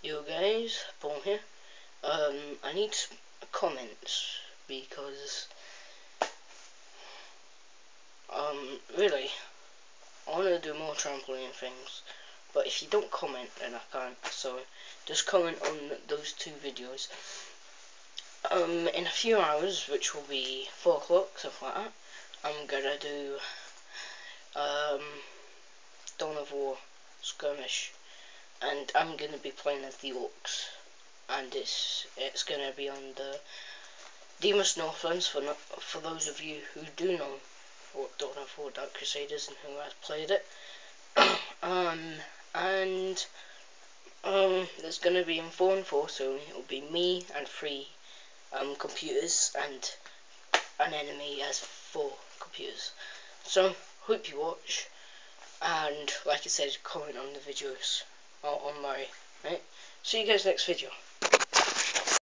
Yo guys, Paul here. I need comments because really I want to do more trampoline things, but if you don't comment then I can't. So just comment on those two videos. In a few hours, which will be 4 o'clock, something like that, I'm gonna do Dawn of War skirmish, and I'm gonna be playing as the Orcs. And it's gonna be on the Demas Northlands for those of you who do know what Dawn of War Dark Crusade is and who has played it. There's gonna be in 4 and 4, so it'll be me and 3 computers and an enemy as 4 computers. So hope you watch, and like I said, comment on the videos on my right. See you guys next video.